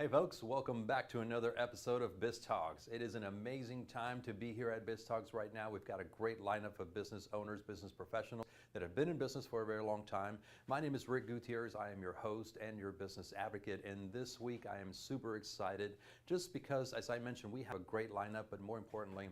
Hey folks, welcome back to another episode of Biz Talks. It is an amazing time to be here at Biz Talks right now. We've got a great lineup of business owners, business professionals that have been in business for a very long time. My name is Rick Gutierrez. I am your host and your business advocate. And this week I am super excited just because, as I mentioned, we have a great lineup, but more importantly,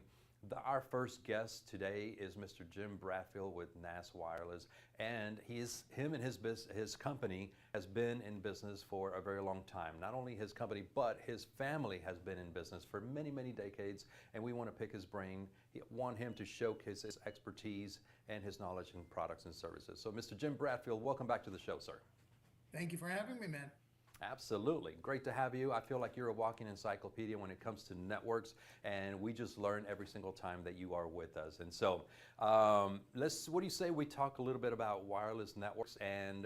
our first guest today is Mr. Jim Bradfield with NAS Wireless, and him and his company has been in business for a very long time. Not only his company, but his family has been in business for many, many decades, and we want to pick his brain. We want him to showcase his expertise and his knowledge in products and services. So, Mr. Jim Bradfield, welcome back to the show, sir. Thank you for having me, man. Absolutely. Great to have you. I feel like you're a walking encyclopedia when it comes to networks, and we just learn every single time that you are with us. And so, what do you say we talk a little bit about wireless networks?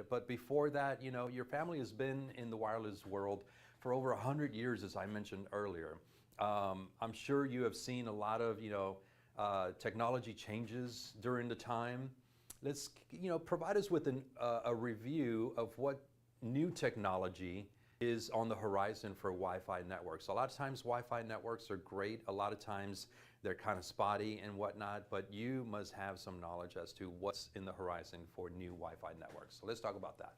But before that, your family has been in the wireless world for over 100 years, as I mentioned earlier. I'm sure you have seen a lot of, technology changes during the time. Let's, provide us with a review of what new technology is on the horizon for Wi-Fi networks. A lot of times Wi-Fi networks are great. A lot of times they're kind of spotty and whatnot, but you must have some knowledge as to what's in the horizon for new Wi-Fi networks. So let's talk about that.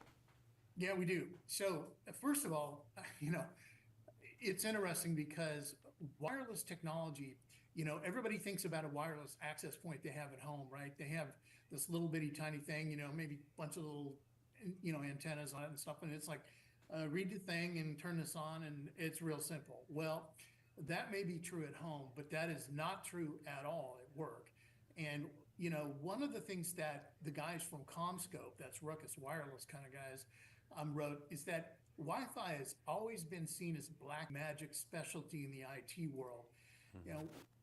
Yeah, we do. So first of all, it's interesting because wireless technology, everybody thinks about a wireless access point they have at home, right? They have this little bitty tiny thing, maybe a bunch of little antennas on it and stuff, and it's like read the thing and turn this on and it's real simple. Well, that may be true at home, but that is not true at all at work. And one of the things that the guys from CommScope, that's Ruckus Wireless kind of guys, wrote is that Wi-Fi has always been seen as black magic specialty in the IT world.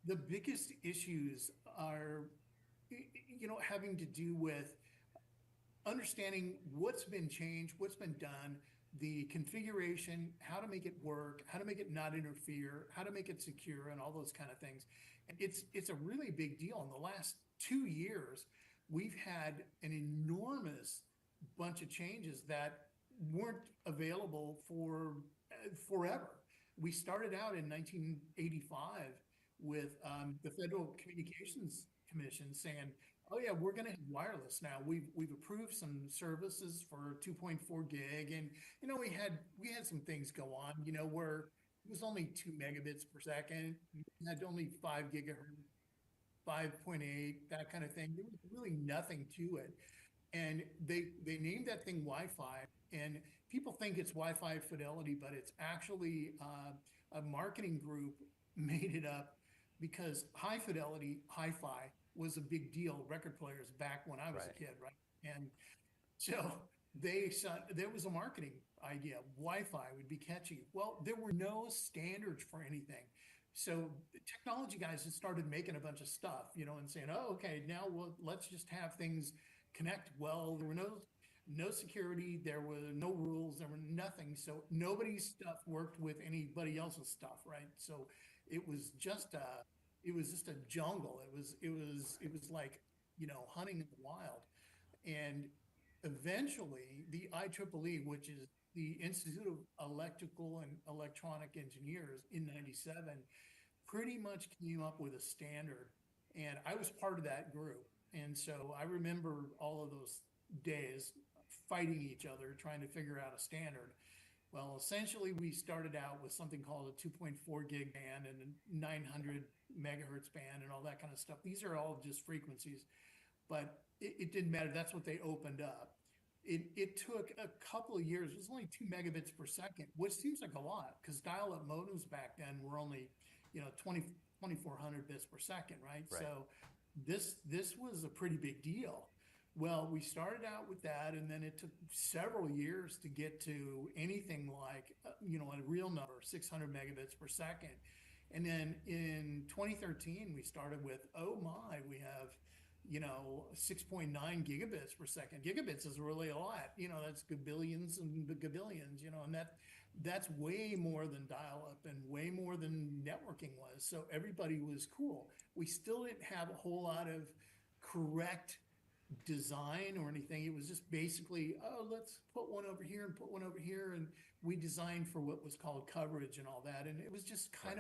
The biggest issues are having to do with understanding what's been changed, what's been done, the configuration, how to make it work, how to make it not interfere, how to make it secure, and all those kind of things. And it's a really big deal. In the last 2 years, we've had an enormous bunch of changes that weren't available for forever. We started out in 1985 with the Federal Communications Commission saying, oh yeah, we're going to have wireless now. We've approved some services for 2.4 gig, and we had some things go on, where it was only 2 megabits per second, you had only 5 gigahertz, 5.8, that kind of thing. There was really nothing to it, and they named that thing Wi-Fi, and people think it's Wi-Fi fidelity, but it's actually a marketing group made it up because high fidelity, hi-fi was a big deal, record players back when I was a kid, right? And so they said there was a marketing idea, Wi-Fi would be catchy. Well, there were no standards for anything. So the technology guys had started making a bunch of stuff, and saying, oh, okay, now let's just have things connect. Well, there were no security, there were no rules, there were nothing. So nobody's stuff worked with anybody else's stuff, right? So it was just a jungle. It was like, hunting in the wild. And eventually the IEEE, which is the Institute of Electrical and Electronic Engineers in 97, pretty much came up with a standard. And I was part of that group. And so I remember all of those days fighting each other, trying to figure out a standard. Well, essentially, we started out with something called a 2.4 gig band and a 900 megahertz band and all that kind of stuff. These are all just frequencies, but it didn't matter. That's what they opened up. It took a couple of years. It was only 2 megabits per second, which seems like a lot because dial-up modems back then were only, 2400 bits per second, right? So this was a pretty big deal. Well, we started out with that, and then it took several years to get to anything like, a real number, 600 megabits per second. And then in 2013, we started with, oh my, we have, 6.9 gigabits per second. Gigabits is really a lot. That's gabillions and gabillions, and that's way more than dial-up and way more than networking was. So everybody was cool. We still didn't have a whole lot of correct design or anything. It was just basically, oh, let's put one over here and put one over here. And we designed for what was called coverage and all that. And it was just Right.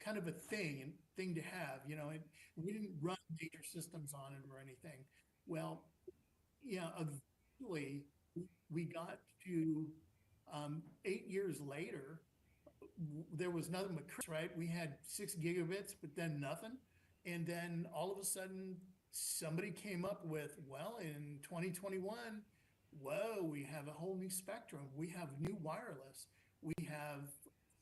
kind of a thing to have, you know, and we didn't run major systems on it or anything. Well, yeah, eventually we got to 8 years later, there was nothing but Chris, right? We had 6 gigabits, but then nothing. And then all of a sudden, somebody came up with, well, in 2021, whoa, we have a whole new spectrum. We have new wireless. We have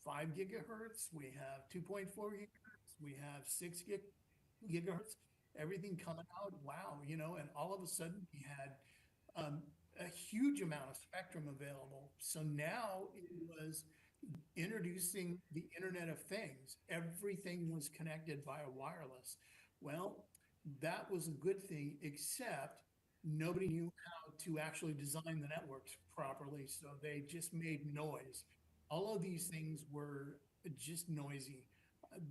5 gigahertz. We have 2.4 gigahertz. We have gigahertz. Everything coming out. Wow, you know, and all of a sudden we had a huge amount of spectrum available. So now it was introducing the Internet of Things. Everything was connected via wireless. Well, that was a good thing, except nobody knew how to actually design the networks properly. So they just made noise. All of these things were just noisy.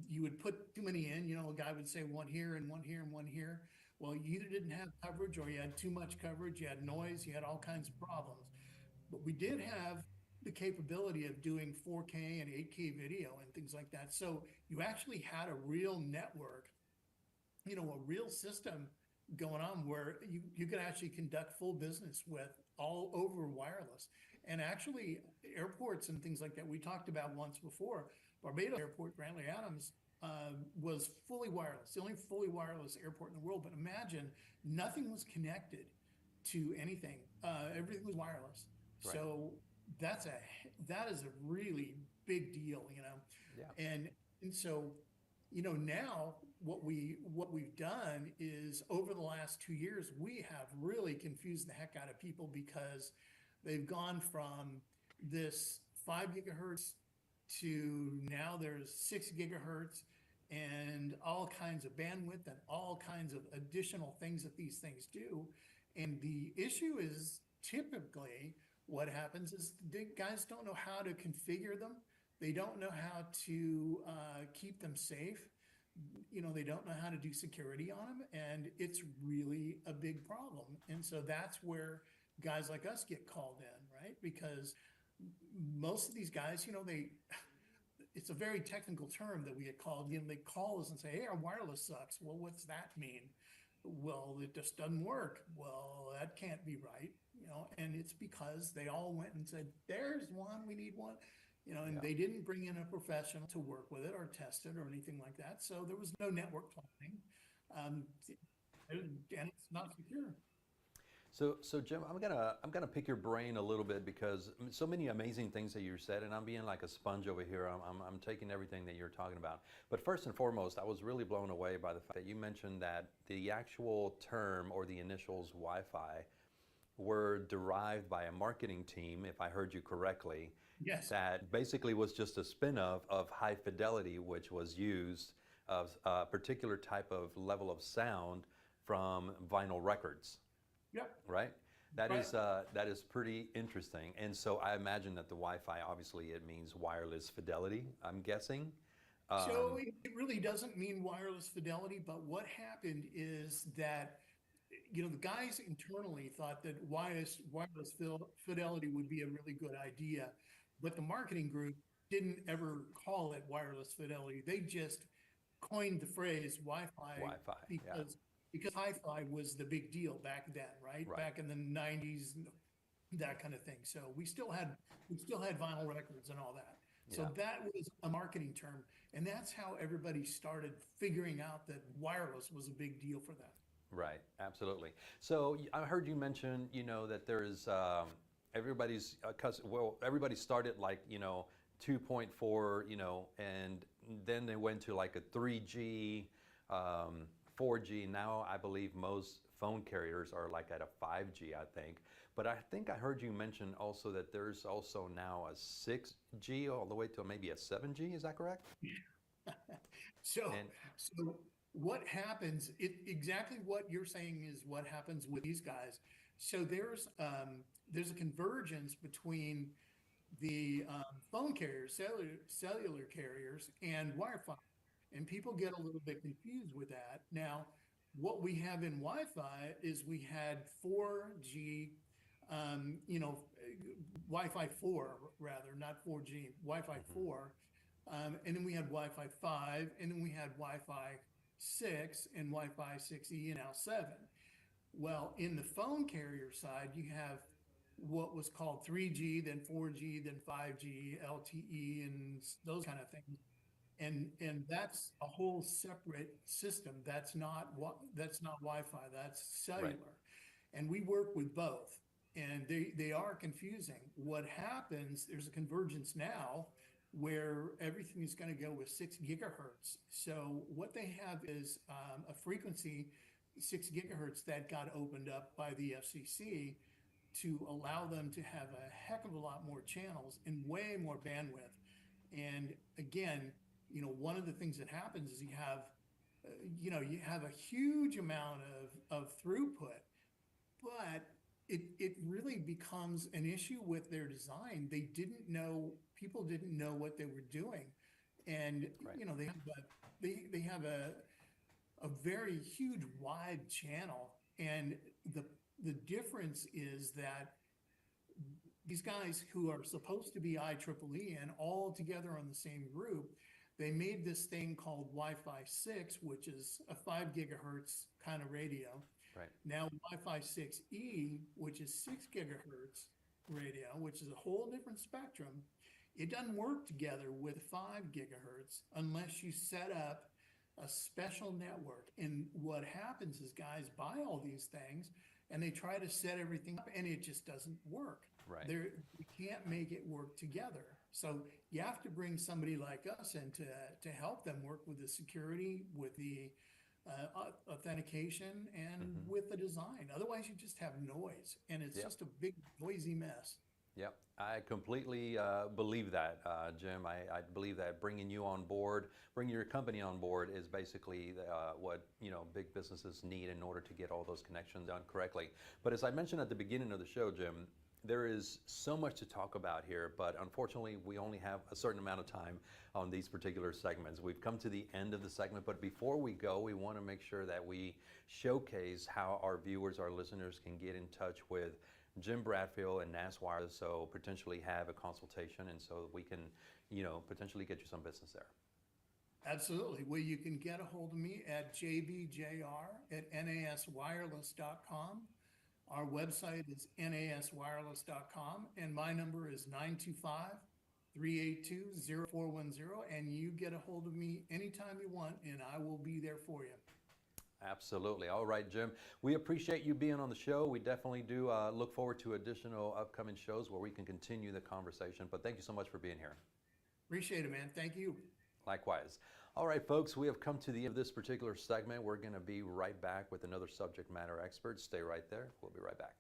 You would put too many in, you know, a guy would say one here and one here and one here. Well, you either didn't have coverage or you had too much coverage, you had noise, you had all kinds of problems. But we did have the capability of doing 4K and 8K video and things like that. So you actually had a real network, you know, a real system going on where you could actually conduct full business with all over wireless. And actually, airports and things like that, we talked about once before. Barbados Airport, Brantley Adams, was fully wireless, the only fully wireless airport in the world. But imagine nothing was connected to anything. Everything was wireless. Right. So that's a that is a really big deal, you know. Yeah. And so, you know, now what we've done is over the last 2 years, we have really confused the heck out of people because they've gone from this 5 gigahertz to now there's 6 gigahertz and all kinds of bandwidth and all kinds of additional things that these things do. And the issue is typically what happens is the guys don't know how to configure them. They don't know how to keep them safe. You know, they don't know how to do security on them, and it's really a big problem. And so that's where guys like us get called in, right? Because most of these guys, you know, it's a very technical term that we get called. You know, they call us and say, "Hey, our wireless sucks." Well, what's that mean? Well, it just doesn't work. Well, that can't be right, you know, and it's because they all went and said, "There's one, we need one." You know, and Yeah. they didn't bring in a professional to work with it or test it or anything like that. So there was no network planning. Um, and it's not secure. So Jim, I'm gonna pick your brain a little bit because so many amazing things that you said, and I'm being like a sponge over here. I'm taking everything that you're talking about. But first and foremost, I was really blown away by the fact that you mentioned that the actual term or the initials Wi-Fi were derived by a marketing team, if I heard you correctly, Yes, that basically was just a spin of high fidelity, which was used of a particular type of level of sound from vinyl records, yep, right? right. That is pretty interesting. And so I imagine that the Wi-Fi, obviously, it means wireless fidelity, I'm guessing. So Um, it really doesn't mean wireless fidelity, but what happened is that, you know, the guys internally thought that fidelity would be a really good idea, but the marketing group didn't ever call it wireless fidelity. They just coined the phrase Wi-Fi Wi-Fi, yeah, because hi-fi was the big deal back then, right? right, Back in the 90s, that kind of thing. So we still had vinyl records and all that. So yeah. that was a marketing term, and that's how everybody started figuring out that wireless was a big deal for them. Right, absolutely. So I heard you mention, that there is everybody's well, everybody started like 2.4, and then they went to like a 3G, 4G. Now I believe most phone carriers are like at a 5G, I think. But I think I heard you mention also that there's also now a 6G all the way to maybe a 7G. Is that correct? So, And so what happens, exactly what you're saying is what happens with these guys. So there's a convergence between the phone carriers, cellular carriers, and Wi-Fi, and people get a little bit confused with that. Now, what we have in Wi-Fi is we had 4G, you know, Wi-Fi 4 rather, not 4G, Wi-Fi 4. And then we had Wi-Fi 5, and then we had Wi-Fi 6 and Wi-Fi 6E and now 7. Well, in the phone carrier side, you have what was called 3G, then 4G, then 5G, LTE, and those kind of things. And that's a whole separate system. That's not Wi-Fi. That's cellular, Right. and we work with both. And they are confusing. What happens? There's a convergence now where everything is going to go with 6 gigahertz. So what they have is a frequency 6 gigahertz that got opened up by the FCC to allow them to have a heck of a lot more channels and way more bandwidth. And again, you know, one of the things that happens is you have a huge amount of throughput, but it really becomes an issue with their design. People didn't know what they were doing. And, Right. you know, they have a very huge wide channel. And the difference is that these guys who are supposed to be IEEE and all together on the same group, they made this thing called Wi-Fi 6, which is a 5 gigahertz kind of radio. Right. Now Wi-Fi 6E, which is 6 gigahertz radio, which is a whole different spectrum. It doesn't work together with 5 gigahertz unless you set up a special network. And what happens is guys buy all these things and they try to set everything up and it just doesn't work. Right. You can't make it work together. So you have to bring somebody like us in to help them work with the security, with the authentication, and with the design. Otherwise, you just have noise, and it's Yep. just a big noisy mess. Yep, I completely believe that, Jim. I believe that bringing you on board, bringing your company on board is basically what, you know, big businesses need in order to get all those connections done correctly. But as I mentioned at the beginning of the show, Jim, there is so much to talk about here, but unfortunately we only have a certain amount of time on these particular segments. We've come to the end of the segment, but before we go, we want to make sure that we showcase how our viewers, our listeners can get in touch with Jim Bradfield and NAS Wireless, so potentially have a consultation, and so we can, you know, potentially get you some business there. Absolutely. Well, you can get a hold of me at jbjr@naswireless.com. Our website is naswireless.com, and my number is 925-382-0410, and you get a hold of me anytime you want, and I will be there for you. Absolutely. All right, Jim. We appreciate you being on the show. We definitely do look forward to additional upcoming shows where we can continue the conversation. But thank you so much for being here. Appreciate it, man. Thank you. Likewise. All right, folks, we have come to the end of this particular segment. We're going to be right back with another subject matter expert. Stay right there. We'll be right back.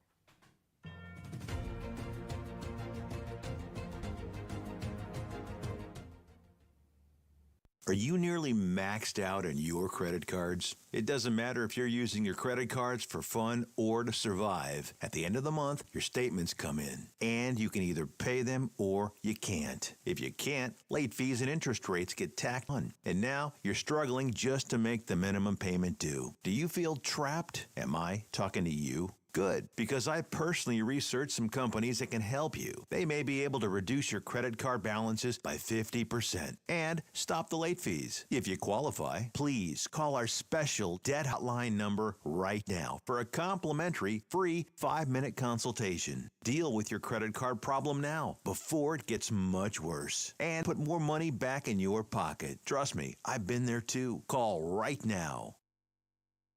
Are you nearly maxed out on your credit cards? It doesn't matter if you're using your credit cards for fun or to survive. At the end of the month, your statements come in, and you can either pay them or you can't. If you can't, late fees and interest rates get tacked on. And now you're struggling just to make the minimum payment due. Do you feel trapped? Am I talking to you? Good, because I personally researched some companies that can help you. They may be able to reduce your credit card balances by 50% and stop the late fees. If you qualify, please call our special debt hotline number right now for a complimentary free 5-minute consultation. Deal with your credit card problem now before it gets much worse and put more money back in your pocket. Trust me, I've been there too. Call right now.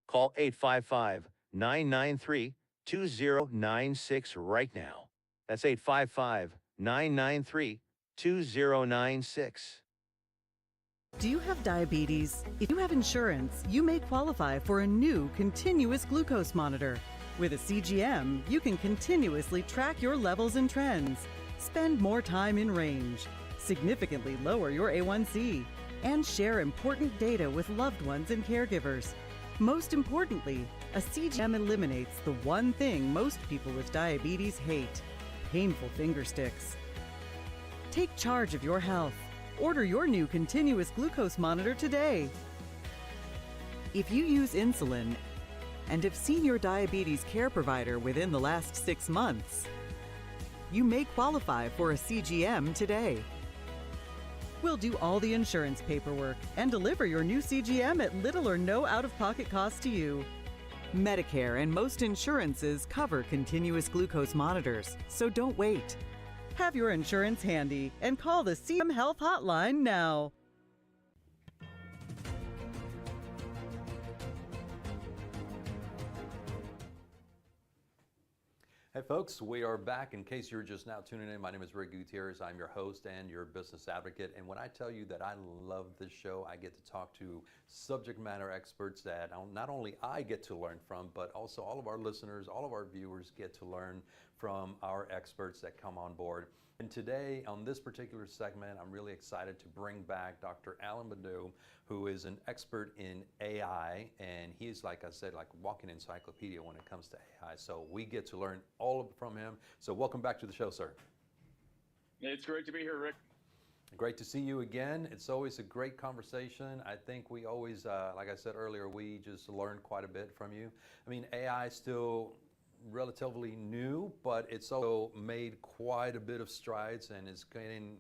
Call 855-993-2096 right now. That's 855-993-2096. Do you have diabetes? If you have insurance, you may qualify for a new continuous glucose monitor. With a CGM, you can continuously track your levels and trends, spend more time in range, significantly lower your A1C, and share important data with loved ones and caregivers. Most importantly, a CGM eliminates the one thing most people with diabetes hate: painful finger sticks. Take charge of your health. Order your new continuous glucose monitor today. If you use insulin, and have seen your diabetes care provider within the last 6 months, you may qualify for a CGM today. We'll do all the insurance paperwork and deliver your new CGM at little or no out-of-pocket cost to you. Medicare and most insurances cover continuous glucose monitors, so don't wait. Have your insurance handy and call the CM Health Hotline now. Hey folks, we are back. In case you're just now tuning in, my name is Rick Gutierrez. I'm your host and your business advocate. And when I tell you that I love this show, I get to talk to subject matter experts that not only I get to learn from, but also all of our listeners, all of our viewers get to learn from our experts that come on board. And today, on this particular segment, I'm really excited to bring back Dr. Alan Badu, who is an expert in AI, and he's, like I said, like a walking encyclopedia when it comes to AI. So we get to learn all from him. So welcome back to the show, sir. It's great to be here, Rick. Great to see you again. It's always a great conversation. I think we always, like I said earlier, we just learn quite a bit from you. I mean, AI is still relatively new, but it's also made quite a bit of strides, and it's getting,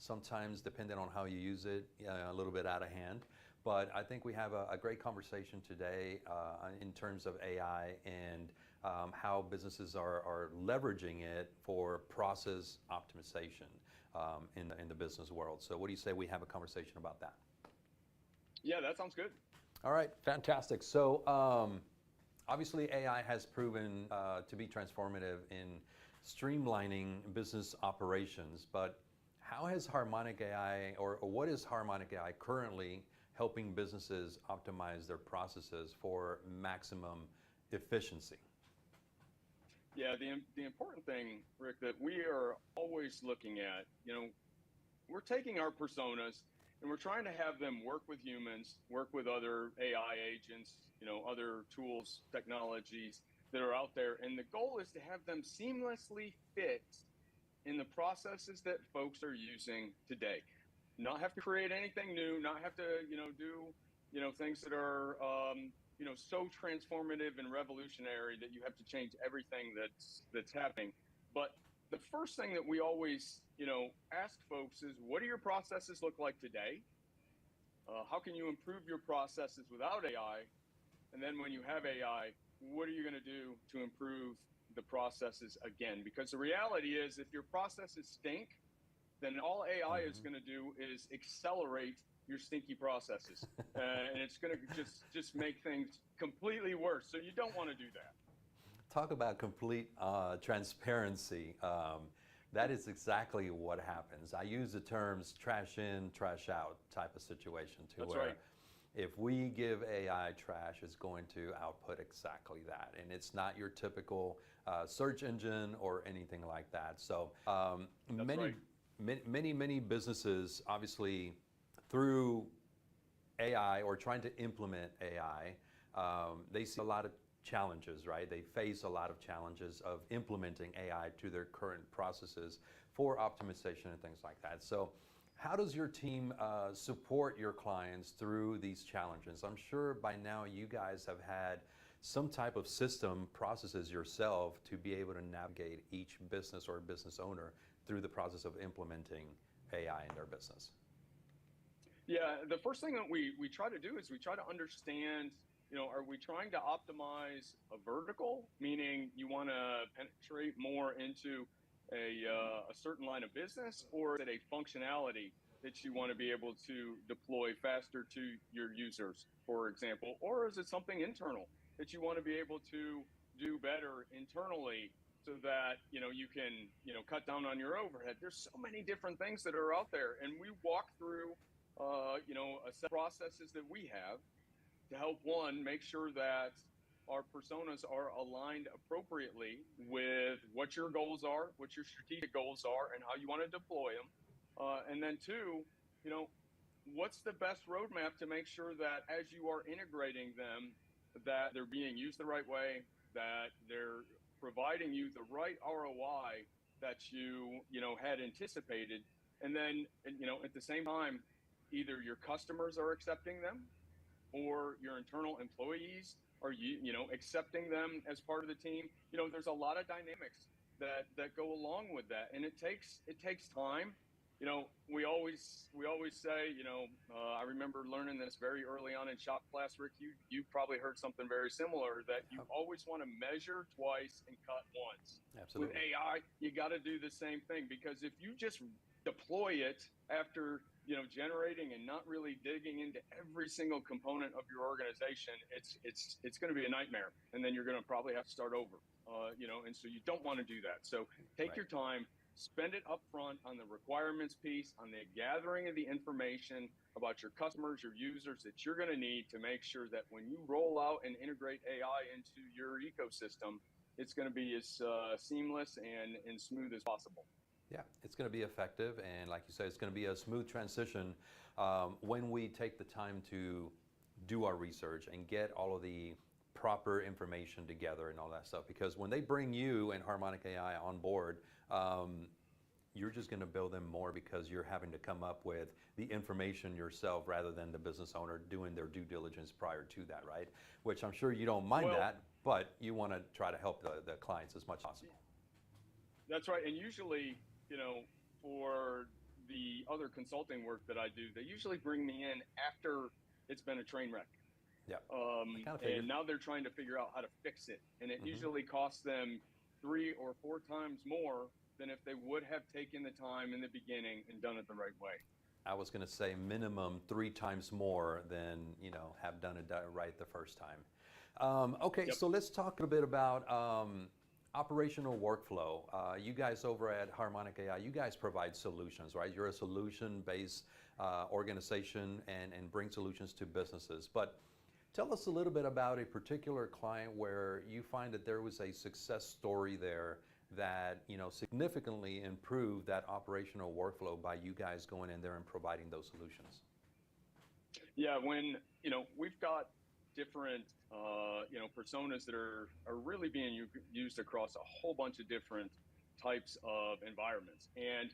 sometimes depending on how you use it, a little bit out of hand. But I think we have a great conversation today in terms of AI and how businesses are leveraging it for process optimization in the business world. So what do you say we have a conversation about that? Yeah, that sounds good. All right, fantastic. So obviously AI has proven to be transformative in streamlining business operations, but how has Harmonic AI, or what is Harmonic AI currently helping businesses optimize their processes for maximum efficiency? Yeah, the important thing, Rick, that we are always looking at, we're taking our personas and we're trying to have them work with humans, work with other AI agents, other tools, technologies that are out there. And the goal is to have them seamlessly fit in the processes that folks are using today. Not have to create anything new, not have to, do, things that are, so transformative and revolutionary that you have to change everything that's happening. But the first thing that we always, ask folks is, what do your processes look like today? How can you improve your processes without AI? And then when you have AI, what are you going to do to improve the processes again? Because the reality is, if your processes stink, then all AI is going to do is accelerate your stinky processes. And it's going to just make things completely worse. So you don't want to do that. Talk about complete transparency. That is exactly what happens. I use the terms trash in, trash out type of situation too. That's where right. If we give AI trash, it's going to output exactly that. And it's not your typical search engine or anything like that. So many businesses, obviously, through AI or trying to implement AI, they see a lot of challenges, right? They face a lot of challenges of implementing AI to their current processes for optimization and things like that. So how does your team support your clients through these challenges? I'm sure by now you guys have had some type of system processes yourself to be able to navigate each business or business owner through the process of implementing AI in their business. Yeah, the first thing that we try to do is we try to understand, are we trying to optimize a vertical, meaning you want to penetrate more into a certain line of business, or is it a functionality that you want to be able to deploy faster to your users, for example? Or is it something internal that you want to be able to do better internally so that, you can, cut down on your overhead? There's so many different things that are out there. And we walk through, a set of processes that we have to help, one, make sure that our personas are aligned appropriately with what your goals are, what your strategic goals are, and how you want to deploy them. And then two, what's the best roadmap to make sure that as you are integrating them, that they're being used the right way, that they're providing you the right ROI that you had anticipated. And then, at the same time, either your customers are accepting them or your internal employees are accepting them as part of the team. There's a lot of dynamics that go along with that, and it takes time. We always say, I remember learning this very early on in shop class, Rick. You probably heard something very similar, that you always want to measure twice and cut once. Absolutely. With AI, you got to do the same thing, because if you just deploy it after generating and not really digging into every single component of your organization, it's going to be a nightmare, and then you're going to probably have to start over. And so you don't want to do that. So take your time. Spend it up front on the requirements piece, on the gathering of the information about your customers, your users that you're going to need to make sure that when you roll out and integrate AI into your ecosystem, it's going to be as seamless and smooth as possible. Yeah, it's going to be effective, and like you said, it's going to be a smooth transition when we take the time to do our research and get all of the proper information together and all that stuff. Because when they bring you and Harmonic AI on board, you're just going to bill them more because you're having to come up with the information yourself rather than the business owner doing their due diligence prior to that, right? Which I'm sure you don't mind that, but you want to try to help the clients as much as possible. That's right. And usually, for the other consulting work that I do, they usually bring me in after it's been a train wreck. Yeah. And now they're trying to figure out how to fix it. And it usually costs them 3 or 4 times more than if they would have taken the time in the beginning and done it the right way. I was going to say minimum 3 times more than, have done it right the first time. Okay, so let's talk a bit about operational workflow. You guys over at Harmonic AI, you guys provide solutions, right? You're a solution-based organization and bring solutions to businesses. But tell us a little bit about a particular client where you find that there was a success story there that significantly improved that operational workflow by you guys going in there and providing those solutions. Yeah, when we've got different personas that are really being used across a whole bunch of different types of environments, and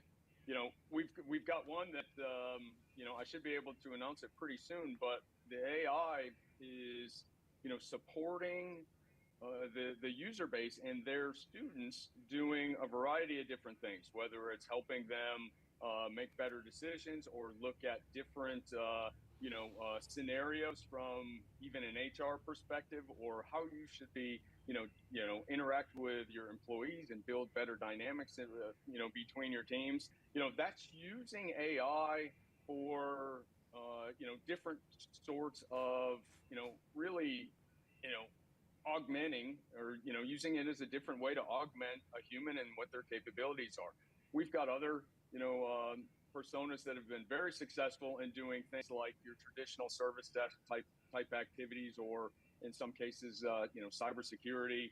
we've got one that I should be able to announce it pretty soon, but the AI is supporting the user base and their students doing a variety of different things, whether it's helping them make better decisions or look at different scenarios from even an HR perspective, or how you should be interact with your employees and build better dynamics between your teams. That's using AI for different sorts of really augmenting, or using it as a different way to augment a human and what their capabilities are. We've got other personas that have been very successful in doing things like your traditional service desk type activities, or in some cases cybersecurity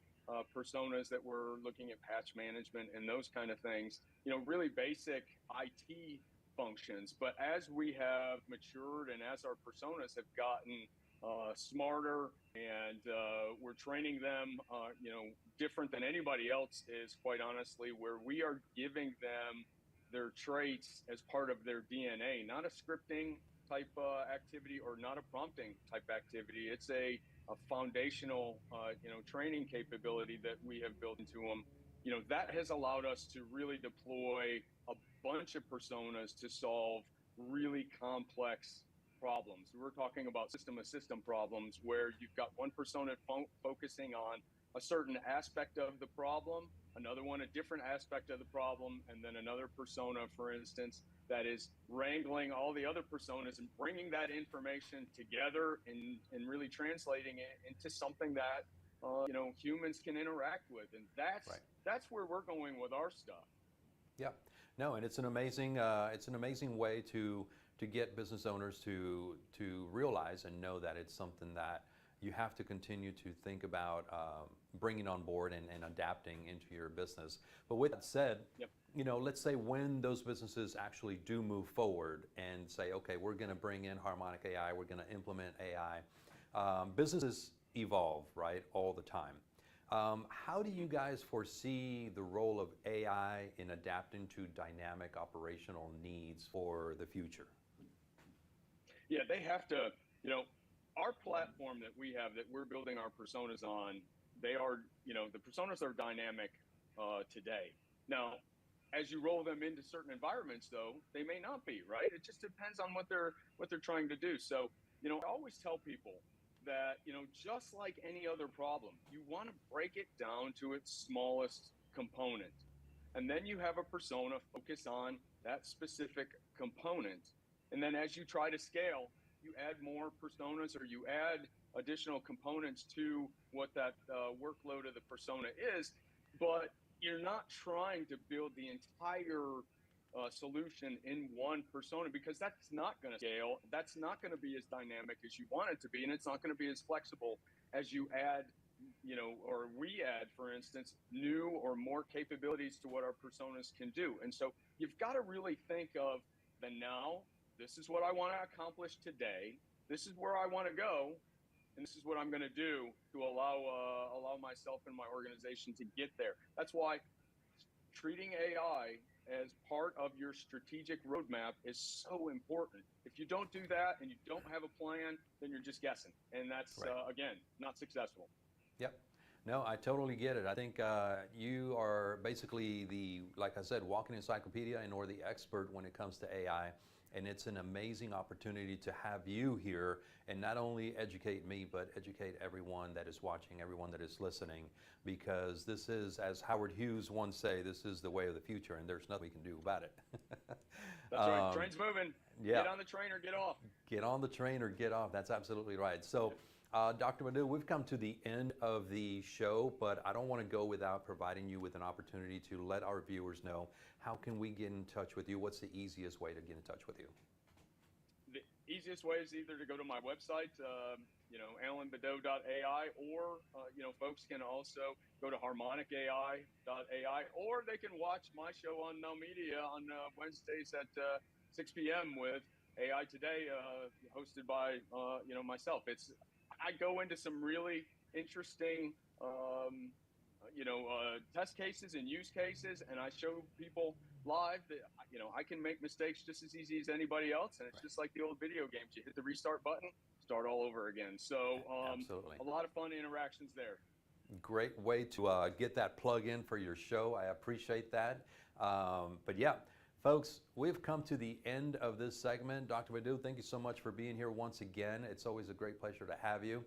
personas that were looking at patch management and those kind of things, really basic IT functions. But as we have matured and as our personas have gotten smarter, and we're training them, different than anybody else is, quite honestly, where we are giving them their traits as part of their DNA, not a scripting type activity or not a prompting type activity. It's a foundational, training capability that we have built into them. That has allowed us to really deploy a bunch of personas to solve really complex problems. We're talking about system-of-system problems where you've got one persona focusing on a certain aspect of the problem, another one a different aspect of the problem, and then another persona, for instance, that is wrangling all the other personas and bringing that information together and really translating it into something that humans can interact with. And that's where we're going with our stuff. Yeah, no, and it's an amazing way to get business owners to realize and know that it's something that you have to continue to think about bringing on board and adapting into your business. But with that said, let's say when those businesses actually do move forward and say, okay, we're going to bring in Harmonic AI, we're going to implement AI. Businesses evolve, right, all the time. How do you guys foresee the role of AI in adapting to dynamic operational needs for the future? Yeah, they have to, our platform platform that we have that we're building our personas on, they are, the personas are dynamic today. Now, as you roll them into certain environments, though, they may not be, right? It just depends on what they're trying to do. So, I always tell people that, just like any other problem, you want to break it down to its smallest component. And then you have a persona focus on that specific component. And then as you try to scale, you add more personas or you add additional components to what that workload of the persona is. But you're not trying to build the entire solution in one persona, because that's not going to scale. That's not going to be as dynamic as you want it to be. And it's not going to be as flexible as you add, or we add, for instance, new or more capabilities to what our personas can do. And so you've got to really think of the now. This is what I want to accomplish today. This is where I want to go. And this is what I'm going to do to allow myself and my organization to get there. That's why treating AI as part of your strategic roadmap is so important. If you don't do that and you don't have a plan, then you're just guessing. And that's, again, not successful. Yep. No, I totally get it. I think you are basically like I said, walking encyclopedia and or the expert when it comes to AI. And it's an amazing opportunity to have you here and not only educate me, but educate everyone that is watching, everyone that is listening, because this is, as Howard Hughes once say, this is the way of the future and there's nothing we can do about it. That's right. Train's moving. Yeah. Get on the train or get off. Get on the train or get off. That's absolutely right. So, Dr. Madu, we've come to the end of the show, but I don't want to go without providing you with an opportunity to let our viewers know, how can we get in touch with you? What's the easiest way to get in touch with you? The easiest way is either to go to my website, alanbadeau.ai, or, folks can also go to harmonicai.ai, or they can watch my show on NowMedia on Wednesdays at 6 p.m. with AI Today, hosted by, myself. I go into some really interesting, test cases and use cases, and I show people live that, I can make mistakes just as easy as anybody else. And it's just like the old video games. You hit the restart button, start all over again. So Absolutely. A lot of fun interactions there. Great way to get that plug in for your show. I appreciate that. But yeah, folks, we've come to the end of this segment. Dr. Madu, thank you so much for being here once again. It's always a great pleasure to have you.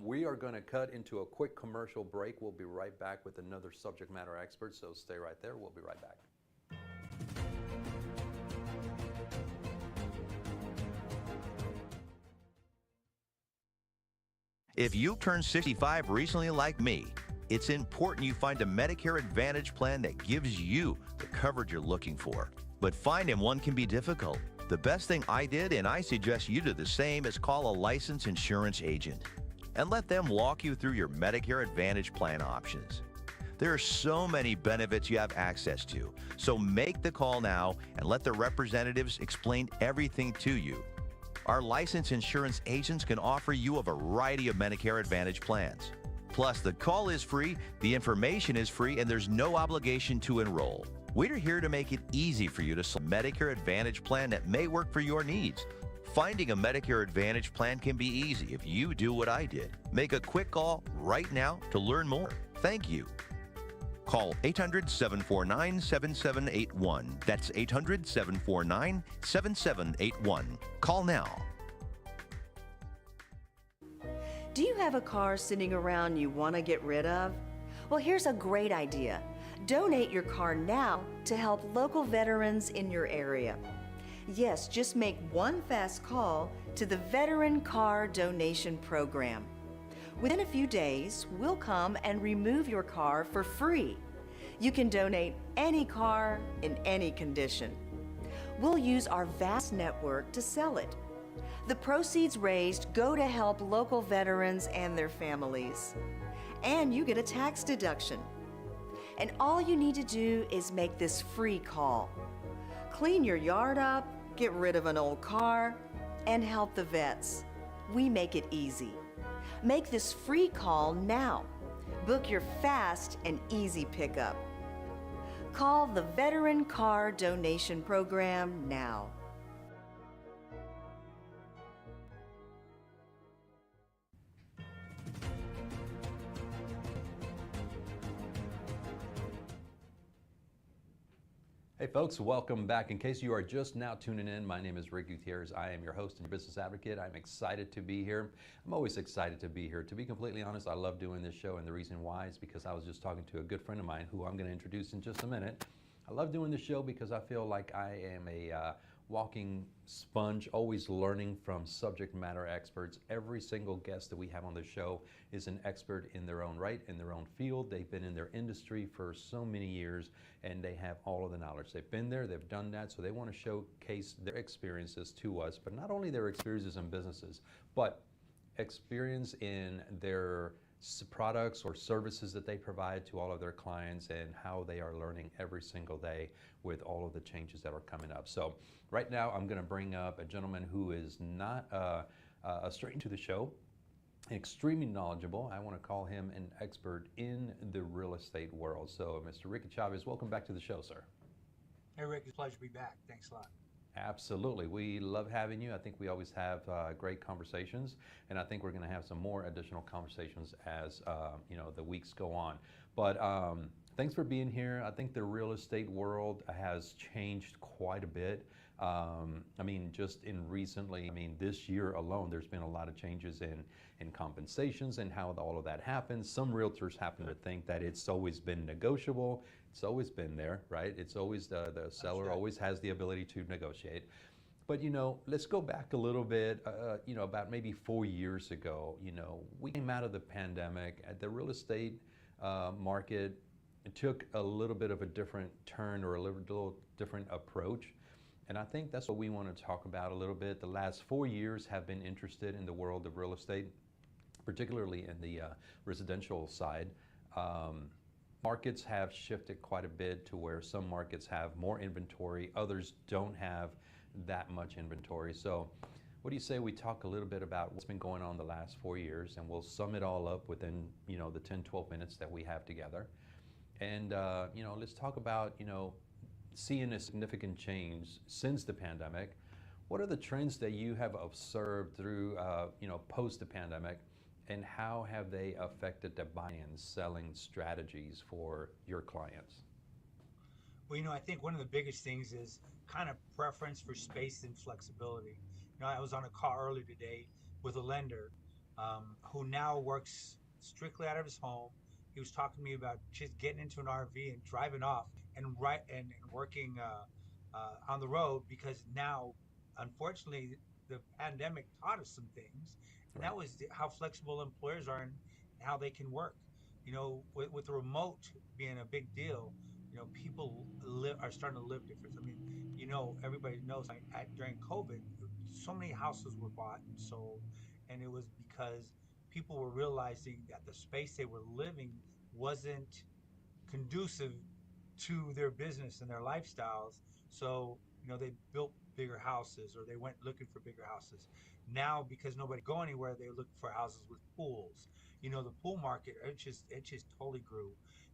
We are going to cut into a quick commercial break. We'll be right back with another subject matter expert, so stay right there. We'll be right back. If you turned 65 recently like me, it's important you find a Medicare Advantage plan that gives you the coverage you're looking for. But finding one can be difficult. The best thing I did, and I suggest you do the same, is call a licensed insurance agent and let them walk you through your Medicare Advantage plan options. There are so many benefits you have access to, so make the call now and let the representatives explain everything to you. Our licensed insurance agents can offer you a variety of Medicare Advantage plans. Plus, the call is free, the information is free, and there's no obligation to enroll. We're here to make it easy for you to select a Medicare Advantage plan that may work for your needs. Finding a Medicare Advantage plan can be easy if you do what I did. Make a quick call right now to learn more. Thank you. Call 800-749-7781. That's 800-749-7781. Call now. Do you have a car sitting around you want to get rid of? Well, here's a great idea. Donate your car now to help local veterans in your area. Yes, just make one fast call to the Veteran Car Donation Program. Within a few days, we'll come and remove your car for free. You can donate any car in any condition. We'll use our vast network to sell it. The proceeds raised go to help local veterans and their families. And you get a tax deduction. And all you need to do is make this free call. Clean your yard up, get rid of an old car, and help the vets. We make it easy. Make this free call now. Book your fast and easy pickup. Call the Veteran Car Donation Program now. Hey folks, welcome back. In case you are just now tuning in, my name is Rick Gutierrez. I am your host and business advocate. I'm excited to be here. I'm always excited to be here. To be completely honest, I love doing this show, and the reason why is because I was just talking to a good friend of mine who I'm going to introduce in just a minute. I love doing this show because I feel like I am a walking sponge, always learning from subject matter experts. Every single guest that we have on the show is an expert in their own right, in their own field. They've been in their industry for so many years, and they have all of the knowledge. They've been there, they've done that, so they want to showcase their experiences to us, but not only their experiences in businesses, but experience in their products or services that they provide to all of their clients, and how they are learning every single day with all of the changes that are coming up. So right now I'm going to bring up a gentleman who is not a stranger to the show, extremely knowledgeable. I want to call him an expert in the real estate world. So Mr. Ricky Chavez, welcome back to the show, sir. Hey Rick, it's a pleasure to be back. Thanks a lot. Absolutely. We love having you. I think we always have great conversations, and I think we're going to have some more additional conversations as the weeks go on. But thanks for being here. I think the real estate world has changed quite a bit. Just in recently, this year alone, there's been a lot of changes in compensations and how all of that happens. Some realtors happen to think that it's always been negotiable. It's always been there, right? It's always the seller always has the ability to negotiate. But let's go back a little bit. About maybe 4 years ago, we came out of the pandemic. The real estate market took a little bit of a different turn, or a little different approach. And I think that's what we want to talk about a little bit. The last 4 years have been interested in the world of real estate, particularly in the residential side. Markets have shifted quite a bit to where some markets have more inventory, others don't have that much inventory. So what do you say we talk a little bit about what's been going on the last 4 years, and we'll sum it all up within the 10-12 minutes that we have together. And let's talk about seeing a significant change since the pandemic. What are the trends that you have observed through post the pandemic, and how have they affected the buying and selling strategies for your clients? Well, I think one of the biggest things is kind of preference for space and flexibility. I was on a call earlier today with a lender who now works strictly out of his home. He was talking to me about just getting into an RV and driving off and working on the road, because now, unfortunately, the pandemic taught us some things. And that was how flexible employers are and how they can work. With the remote being a big deal, people are starting to live different. Everybody knows during COVID, so many houses were bought and sold, and it was because people were realizing that the space they were living wasn't conducive to their business and their lifestyles. So, they built bigger houses, or they went looking for bigger houses. Now, because nobody go anywhere, they look for houses with pools. The pool market, it just totally grew.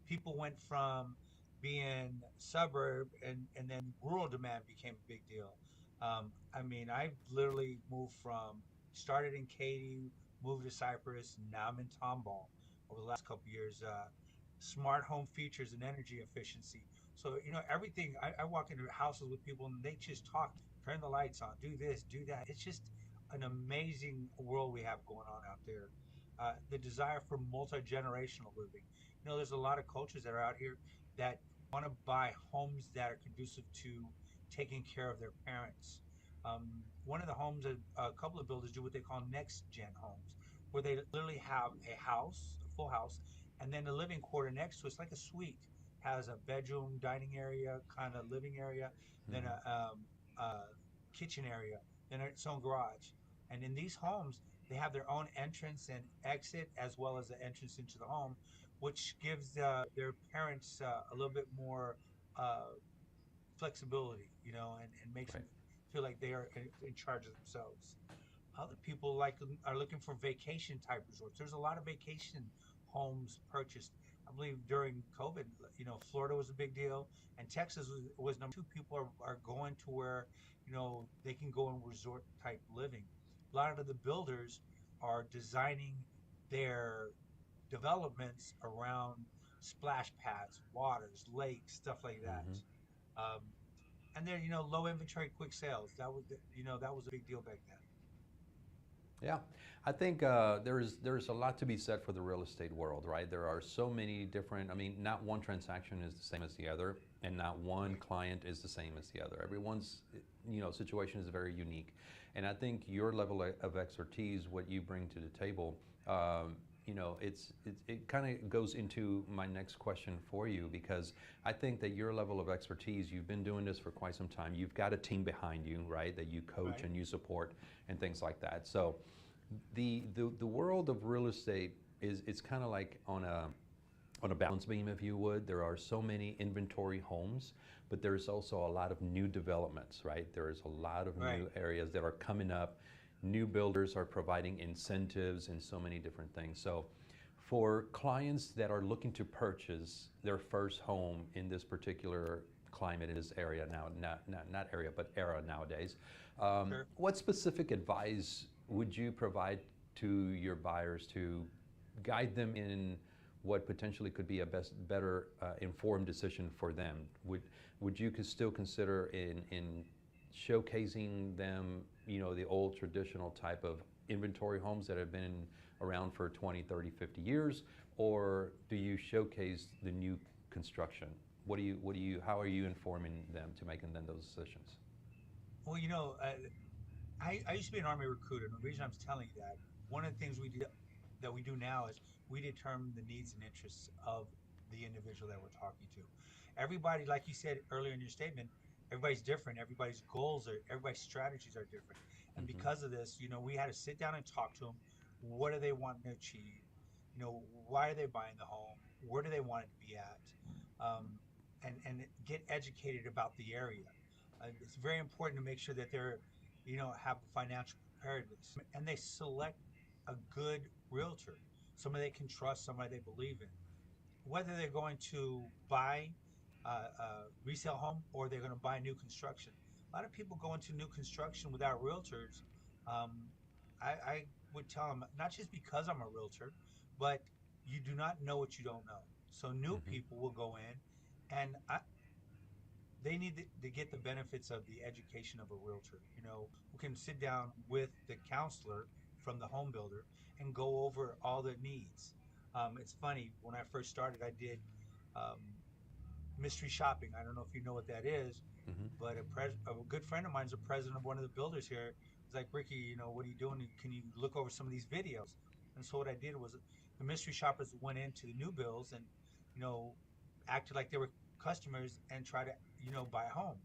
People went from being suburb, and then rural demand became a big deal. I've literally started in Katy, moved to Cypress, and now I'm in Tomball over the last couple of years. Smart home features and energy efficiency. So, everything, I walk into houses with people and they just talk, turn the lights on, do this, do that. It's just an amazing world we have going on out there. The desire for multi-generational living. There's a lot of cultures that are out here that want to buy homes that are conducive to taking care of their parents. One of the homes that a couple of builders do what they call next-gen homes, where they literally have a full house, and then the living quarter next to it's like a suite. Has a bedroom, dining area, kind of living area, then a kitchen area, then its own garage. And in these homes, they have their own entrance and exit, as well as the entrance into the home, which gives their parents a little bit more flexibility, and makes them feel like they are in charge of themselves. Other people are looking for vacation type resorts. There's a lot of vacation homes purchased. I believe during COVID, Florida was a big deal, and Texas was number two. People are going to where, they can go in resort type living. A lot of the builders are designing their developments around splash pads, waters, lakes, stuff like that. and then low inventory, quick sales. That was a big deal back then. Yeah, I think there's a lot to be said for the real estate world, right? There are so many different. I mean, not one transaction is the same as the other, and not one client is the same as the other. Everyone's situation is very unique, and I think your level of expertise, what you bring to the table, it kind of goes into my next question for you, because I think that your level of expertise, you've been doing this for quite some time. You've got a team behind you, right? That you coach Right. and you support and things like that. So the world of real estate is it's kind of like on a balance beam, if you would. There are so many inventory homes, but there's also a lot of new developments, right? There's a lot of Right. new areas that are coming up. New builders are providing incentives and so many different things. So for clients that are looking to purchase their first home in this particular climate, in this area now, not area, but era nowadays, Sure. what specific advice would you provide to your buyers to guide them in what potentially could be a better informed decision for them? Would you still consider in showcasing them, the old traditional type of inventory homes that have been around for 20, 30, 50 years, or do you showcase the new construction? How are you informing them to making them those decisions? Well, I used to be an Army recruiter, and the reason I'm telling you that, one of the things we do now is we determine the needs and interests of the individual that we're talking to. Everybody, like you said earlier in your statement, everybody's different. Everybody's strategies are different. And Hmm. because of this, we had to sit down and talk to them. What do they want to achieve? Why are they buying the home? Where do they want it to be at? And get educated about the area. It's very important to make sure that they're, have financial preparedness, and they select a good realtor, somebody they can trust, somebody they believe in. Whether they're going to buy a resale home or they're going to buy new construction. A lot of people go into new construction without realtors. Um, I would tell them, not just because I'm a realtor, but you do not know what you don't know. So new Hmm. people will go in, and they need to get the benefits of the education of a realtor, who can sit down with the counselor from the home builder and go over all their needs. It's funny, when I first started, I did um, mystery shopping. I don't know if you know what that is, Hmm. but a good friend of mine is a president of one of the builders here. He's like, Ricky, what are you doing? Can you look over some of these videos? And so what I did was, the mystery shoppers went into the new builds and, you know, acted like they were customers and try to, buy a home.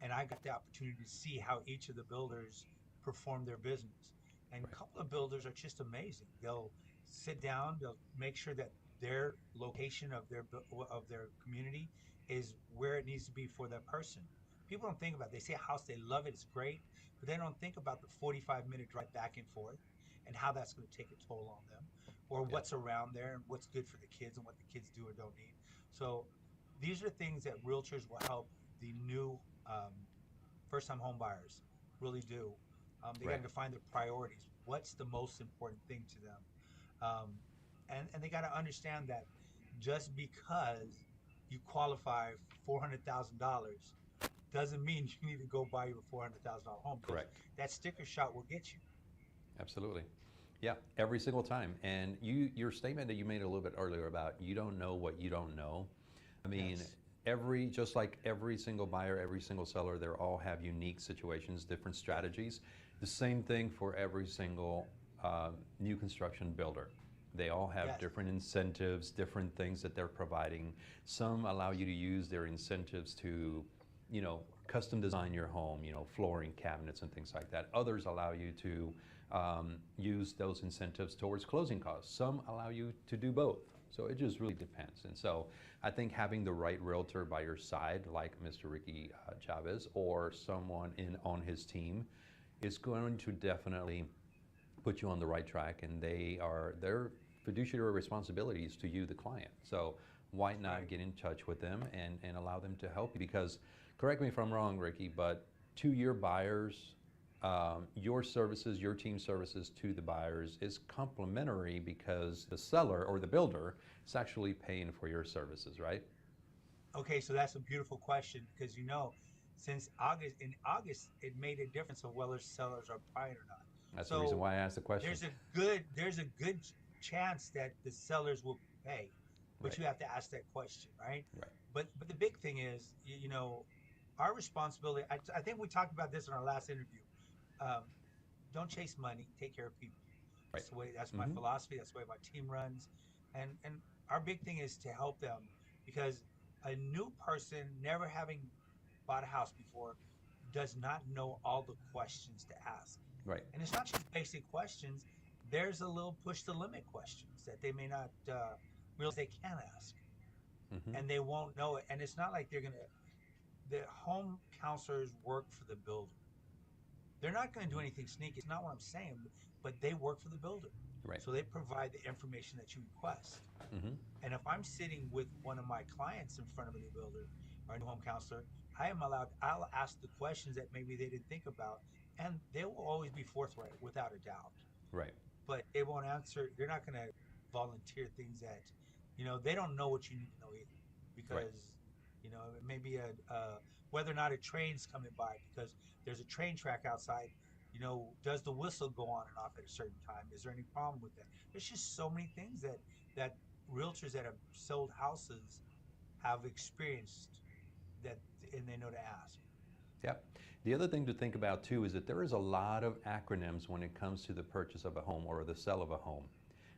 And I got the opportunity to see how each of the builders perform their business. And a Right. couple of builders are just amazing. They'll sit down, they'll make sure that their location of their community is where it needs to be for that person. People don't think about it. They see a house, they love it, it's great, but they don't think about the 45-minute drive back and forth and how that's going to take a toll on them, or Yeah. what's around there and what's good for the kids and what the kids do or don't need. So these are things that realtors will help the new first-time home buyers really do. They got Right. to define their priorities. What's the most important thing to them? Um, and they got to understand that just because you qualify for $400,000 doesn't mean you need to go buy you a $400,000 home, because Correct. that sticker shot will get you. Absolutely. Yeah, every single time. And your statement that you made a little bit earlier about you don't know what you don't know. I mean, Yes. just like every single buyer, every single seller, they all have unique situations, different strategies. The same thing for every single new construction builder. They all have Yes. different incentives, different things that they're providing. Some allow you to use their incentives to, custom design your home, flooring, cabinets, and things like that. Others allow you to use those incentives towards closing costs. Some allow you to do both. So it just really depends. And so I think having the right realtor by your side, like Mr. Ricky Chavez, or someone on his team, is going to definitely put you on the right track, and their fiduciary responsibility is to you, the client. So why not Right. get in touch with them and allow them to help you? Because, correct me if I'm wrong, Ricky, but to your buyers, your services, your team services to the buyers is complimentary because the seller or the builder is actually paying for your services, right? Okay, so that's a beautiful question, because since August, in August, it made a difference of whether sellers are buying or not. That's the reason why I asked the question. There's a good chance that the sellers will pay, but Right. you have to ask that question, right? Right. But the big thing is, you know, our responsibility. I think we talked about this in our last interview. Um, don't chase money. Take care of people. Right. That's the way. That's my philosophy. That's the way my team runs, and our big thing is to help them because a new person never having bought a house before does not know all the questions to ask. Right. And it's not just basic questions. There's a little push the limit questions that they may not realize they can ask, and they won't know it. And it's not like they're gonna. The home counselors work for the builder. They're not going to do anything sneaky. It's not what I'm saying, but they work for the builder. Right. So they provide the information that you request. And if I'm sitting with one of my clients in front of a new builder or a new home counselor, I'll ask the questions that maybe they didn't think about, and they will always be forthright without a doubt. Right. But they won't answer. They're not going to volunteer things that, you know, they don't know what you need to know either, because, you know, it may be whether or not a train's coming by because there's a train track outside. You know, does the whistle go on and off at a certain time? Is there any problem with that? There's just so many things that realtors that have sold houses have experienced that, and they know to ask. Yep. The other thing to think about too is that there is a lot of acronyms when it comes to the purchase of a home or the sale of a home.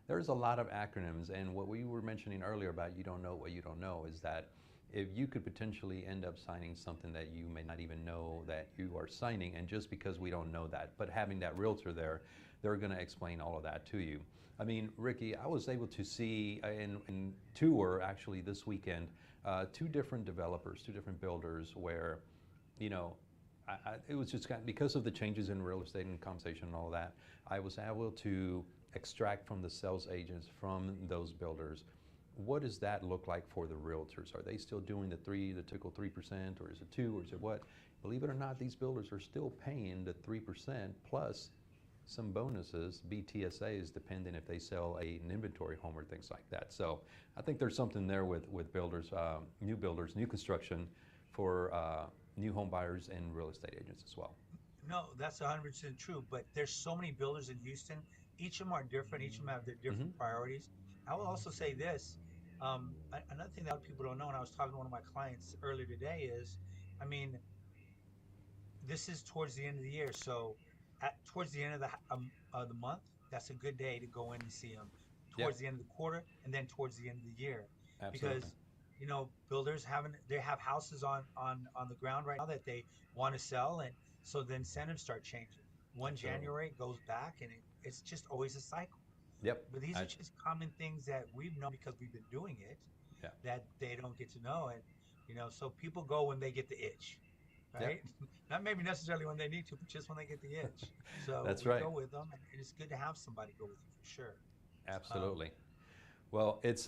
There's a lot of acronyms, and what we were mentioning earlier about you don't know what you don't know is that if you could potentially end up signing something that you may not even know that you are signing, and just because we don't know that, but having that realtor there, they're going to explain all of that to you. I mean, Ricky, I was able to see in tour actually this weekend, two different developers, two different builders where, you know, it was just because of the changes in real estate and compensation and all that, I was able to extract from the sales agents from those builders. What does that look like for the realtors? Are they still doing the typical 3%, or is it 2, or is it what? Believe it or not, these builders are still paying the 3% plus some bonuses, BTSAs, depending if they sell an inventory home or things like that. So I think there's something there with builders, new construction for new home buyers and real estate agents as well. No, that's 100% true. But there's so many builders in Houston. Each of them are different. Each of them have their different priorities. I will also say this. Another thing that a lot of people don't know, and I was talking to one of my clients earlier today, is, I mean, this is towards the end of the year. So towards the end of the month, that's a good day to go in and see them. Towards the end of the quarter, and then towards the end of the year. Absolutely. Because, you know, builders they have houses on the ground right now that they want to sell, and so the incentives start changing. January it goes back, and it's just always a cycle. Yep. But these are just common things that we've known because we've been doing it, that they don't get to know. And, you know, so people go when they get the itch, right? Not maybe necessarily when they need to, but just when they get the itch. So That's we right. go with them, and it's good to have somebody go with you for sure. Absolutely. Well, it's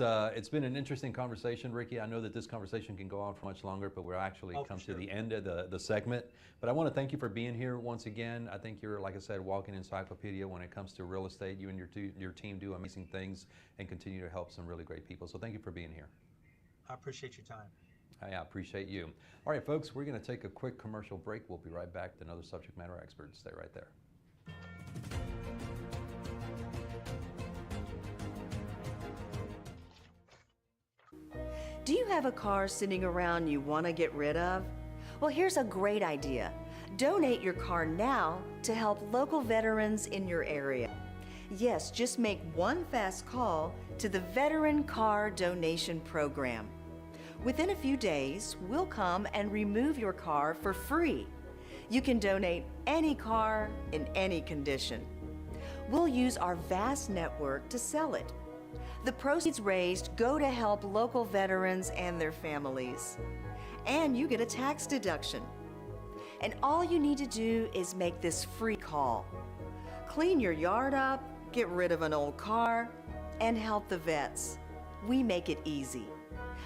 been an interesting conversation, Ricky. I know that this conversation can go on for much longer, but we're actually come to the end of the segment. But I want to thank you for being here once again. I think you're, like I said, walking encyclopedia when it comes to real estate. You and your team do amazing things and continue to help some really great people. So thank you for being here. I appreciate your time. I appreciate you. All right, folks, we're going to take a quick commercial break. We'll be right back with another subject matter expert. Stay right there. Do you have a car sitting around you want to get rid of? Well, here's a great idea. Donate your car now to help local veterans in your area. Yes, just make one fast call to the Veteran Car Donation Program. Within a few days, we'll come and remove your car for free. You can donate any car in any condition. We'll use our vast network to sell it. The proceeds raised go to help local veterans and their families. And you get a tax deduction. And all you need to do is make this free call. Clean your yard up, get rid of an old car, and help the vets. We make it easy.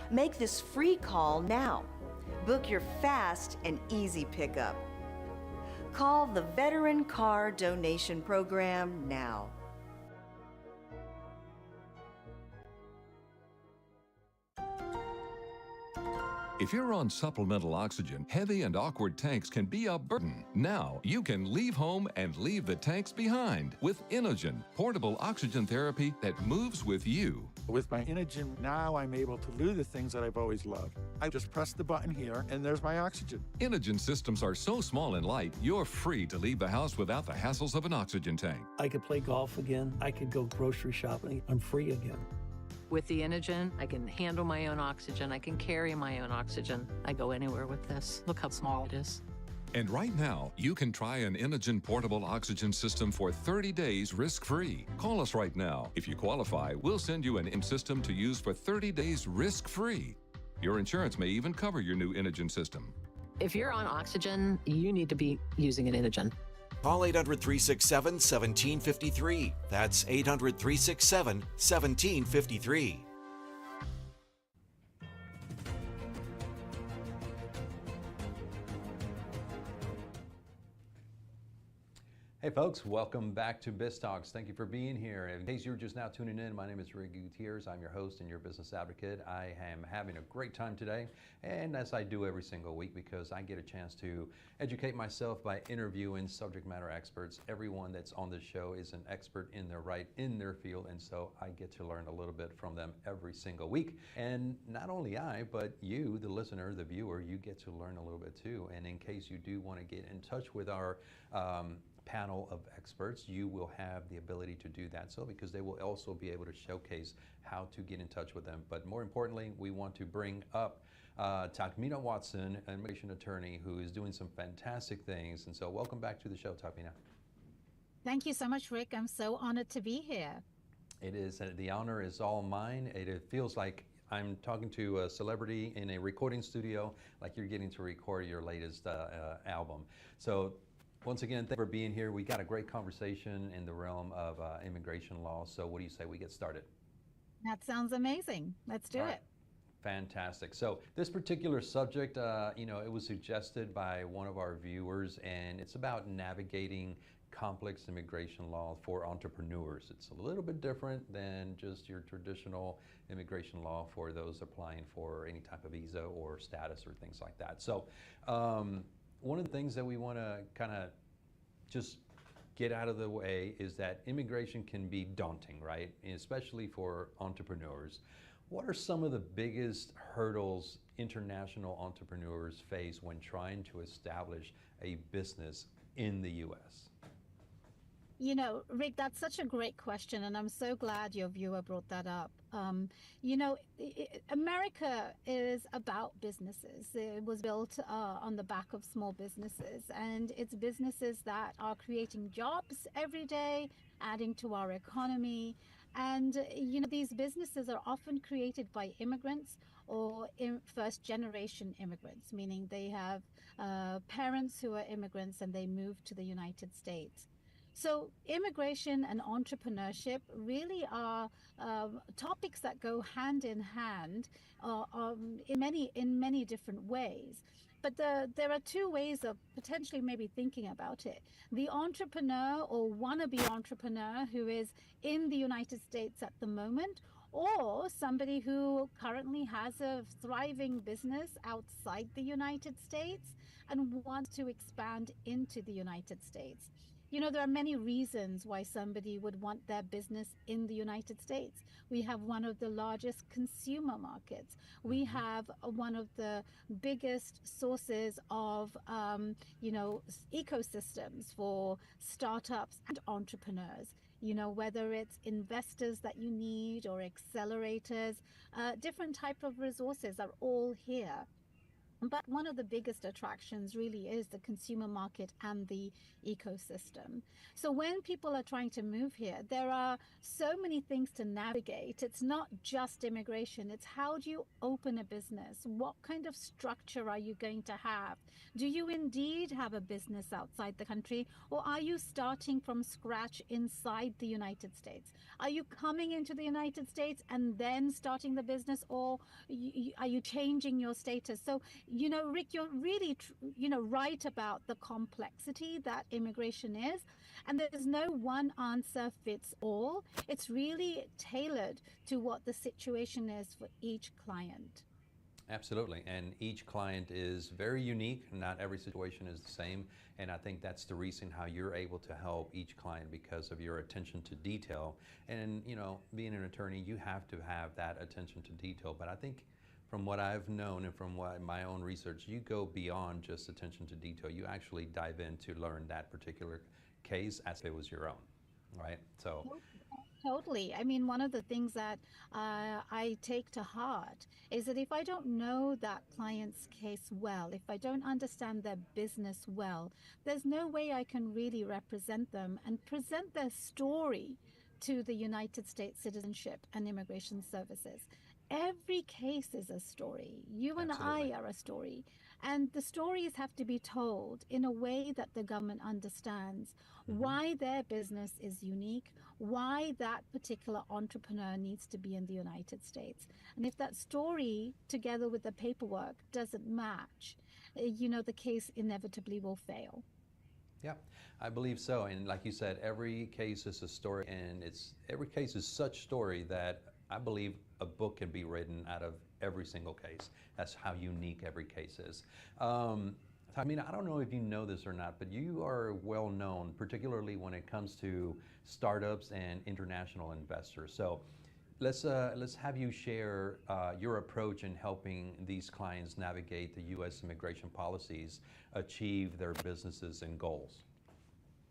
Make this free call now. Book your fast and easy pickup. Call the Veteran Car Donation Program now. If you're on supplemental oxygen, heavy and awkward tanks can be a burden. Now you can leave home and leave the tanks behind with Inogen, portable oxygen therapy that moves with you. With my Inogen, now I'm able to do the things that I've always loved. I just press the button here, and there's my oxygen. Inogen systems are so small and light, you're free to leave the house without the hassles of an oxygen tank. I could play golf again. I could go grocery shopping. I'm free again. With the Inogen, I can handle my own oxygen. I can carry my own oxygen. I go anywhere with this. Look how small it is. And right now, you can try an Inogen portable oxygen system for 30 days risk-free. Call us right now. If you qualify, we'll send you an Inogen system to use for 30 days risk-free. Your insurance may even cover your new Inogen system. If you're on oxygen, you need to be using an Inogen. Call 800-367-1753. That's 800-367-1753. Hey folks, welcome back to Biz Talks. Thank you for being here. In case you're just now tuning in, my name is Rick Gutierrez. I'm your host and your business advocate. I am having a great time today, and as I do every single week, because I get a chance to educate myself by interviewing subject matter experts. Everyone that's on this show is an expert in their field, and so I get to learn a little bit from them every single week. And not only I, but you, the listener, the viewer, you get to learn a little bit too. And in case you do want to get in touch with our panel of experts, you will have the ability to do that, so because they will also be able to showcase how to get in touch with them. But more importantly, we want to bring up Takmina Watson, an immigration attorney who is doing some fantastic things. And so welcome back to the show, Takmina. Thank you so much, Rick. I'm so honored to be here. It is, the honor is all mine. It feels like I'm talking to a celebrity in a recording studio, like you're getting to record your latest album. So once again, thank you for being here. We got a great conversation in the realm of immigration law. So what do you say we get started? That sounds amazing. Let's do it. Fantastic. So this particular subject, it was suggested by one of our viewers, and it's about navigating complex immigration law for entrepreneurs. It's a little bit different than just your traditional immigration law for those applying for any type of visa or status or things like that. So one of the things that we want to kind of just get out of the way is that immigration can be daunting, right? Especially for entrepreneurs. What are some of the biggest hurdles international entrepreneurs face when trying to establish a business in the U.S.? You know, Rick, that's such a great question, and I'm so glad your viewer brought that up. America is about businesses. It was built on the back of small businesses, and it's businesses that are creating jobs every day, adding to our economy. And, these businesses are often created by immigrants or first-generation immigrants, meaning they have parents who are immigrants and they moved to the United States. So immigration and entrepreneurship really are topics that go hand in hand in many different ways. But there are two ways of potentially maybe thinking about it. The entrepreneur or wannabe entrepreneur who is in the United States at the moment, or somebody who currently has a thriving business outside the United States and wants to expand into the United States. There are many reasons why somebody would want their business in the United States. We have one of the largest consumer markets. We have one of the biggest sources of, ecosystems for startups and entrepreneurs. Whether it's investors that you need or accelerators, different type of resources are all here. But one of the biggest attractions really is the consumer market and the ecosystem. So when people are trying to move here, there are so many things to navigate. It's not just immigration. It's how do you open a business? What kind of structure are you going to have? Do you indeed have a business outside the country, or are you starting from scratch inside the United States? Are you coming into the United States and then starting the business, or are you changing your status? So, Rick, you're really, right about the complexity that immigration is. And there's no one answer fits all. It's really tailored to what the situation is for each client. Absolutely, and each client is very unique. Not every situation is the same, and I think that's the reason how you're able to help each client because of your attention to detail. And being an attorney, you have to have that attention to detail. But I think from what I've known and from what my own research, you go beyond just attention to detail. You actually dive in to learn that particular case as if it was your own, right? So, Totally. I mean, one of the things that I take to heart is that if I don't know that client's case well, if I don't understand their business well, there's no way I can really represent them and present their story to the United States Citizenship and Immigration Services. Every case is a story. You and I absolutely. are a story. And the stories have to be told in a way that the government understands Hmm. why their business is unique, why that particular entrepreneur needs to be in the United States. And if that story, together with the paperwork, doesn't match, the case inevitably will fail. Yeah, I believe so. And like you said, every case is a story, and every case is such story that I believe a book can be written out of every single case. That's how unique every case is. I mean, I don't know if you know this or not, but you are well known, particularly when it comes to startups and international investors. So let's have you share your approach in helping these clients navigate the U.S. immigration policies, achieve their businesses and goals.